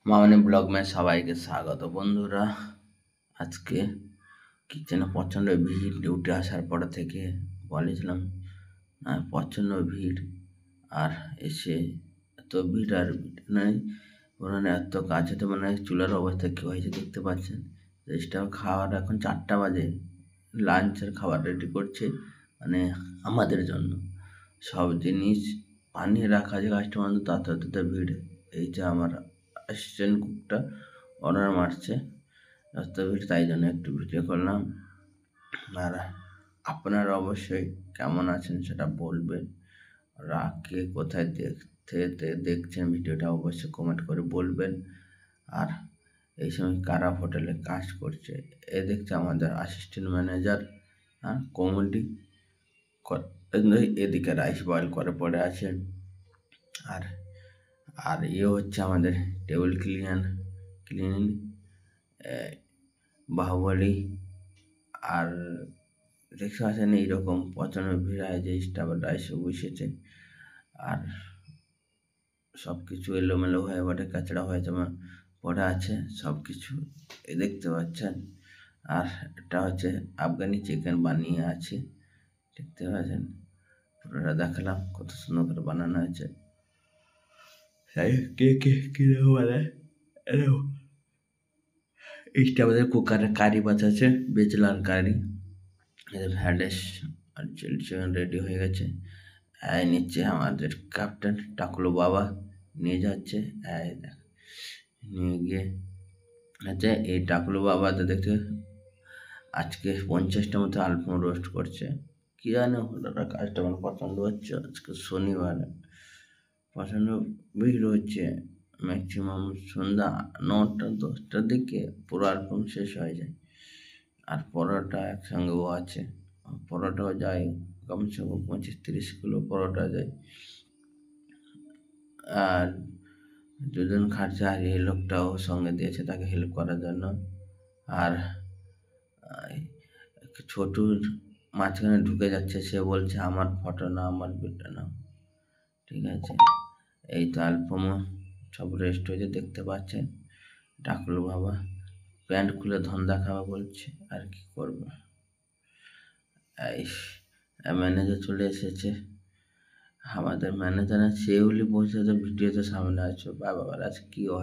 মামনি blog में সবাইকে স্বাগত বন্ধুরা। আজকে কিচেনে প্রচণ্ড ভিড়, ডিউটি আসার পর থেকে বলেছিলাম প্রচণ্ড ভিড়। আর এসে এত ভিড় আর নাই, উনানে এত কাছে তো মানে চুলার অবস্থা কী হয়েছে দেখতে পাচ্ছেন। রেস্টুরেন্ট খাওয়ার এখন 4টা বাজে, লাঞ্চের খাবার রেডি করছে মানে আমাদের জন্য। সব জিনিস বানিয়ে রাখা আছে, কাস্টমার তাতে ভিড়। এই যে আমার অ্যাসিস্ট্যান্ট কুকটা অর্ডার মারছে, এত ভিড়, তাই জন্য একটু ভিডিও করলাম। আর আপনারা অবশ্যই কেমন আছেন সেটা বলবেন, আর কে কোথায় দেখছেন ভিডিওটা অবশ্যই কমেন্ট করে বলবেন। আর এই সময় কারা হোটেলে কাজ করছে এ দেখছে আমাদের অ্যাসিস্ট্যান্ট ম্যানেজার, কমেডি এদিকে রাইস বয়েল করে পড়ে আছে। আর আর ইয়ে হচ্ছে আমাদের টেবিল ক্লিনিং বাহুবলী। আর দেখতে পাচ্ছেন এইরকম প্রচণ্ড ভিড় হয় যে স্টাফরা এসে বসেছে। আর সব কিছু এলোমেলো হয়ে বটে, কাচড়া হয়ে জমা পড়ে আছে সব কিছু দেখতে পাচ্ছেন। আর এটা হচ্ছে আফগানি চিকেন বানিয়ে আছে, দেখতে পাচ্ছেন। পুরোটা দেখালাম কত সুন্দর করে বানানো হয়েছে। কে কিরকম বানায় স্টাফদের কুকারে কারি বাঁচাচ্ছে, বেচলার কারি। ভ্যাডেস আর চিলি চিকেন রেডি হয়ে গেছে। নিচ্ছে আমাদের ক্যাপ্টেন টাকলু বাবা নিয়ে যাচ্ছে। নিয়ে গিয়ে আচ্ছা, এই টাকলু বাবা তো দেখতে আজকে 50টা মতো আলপনা রোস্ট করছে। কি জানে ওরা কাস্টমার পছন্দ হচ্ছে, আজকে শনিবার প্রচণ্ড ভিড় হচ্ছে। ম্যাক্সিমাম সন্ধ্যা 9টা-10টার দিকে পুরো অ্যালবাম শেষ হয়ে যায়। আর পরোটা একসঙ্গেও আছে, পরোটাও যায় কমসে কম 25-30 কিলো পরোটা যায়। আর দুজন খাচ্ছে, আর এই লোকটাও সঙ্গে দিয়েছে তাকে হেল্প করার জন্য। আর ছোটুর মাঝখানে ঢুকে যাচ্ছে, সে বলছে আমার ফটো না, আমার ভিডিও নাও। ঠিক আছে, এই তো অ্যালবামও সব রেস্ট হয়েছে দেখতে পাচ্ছেন। ডাকলো বাবা প্যান্ট খুলে ধন দেখাবা বলছে, আর কি করবে। এই ম্যানেজার চলে এসেছে, আমাদের ম্যানেজারের সেগুলি বসে ভিডিওতে সামনে আছে। বাবা আজ কি হয়।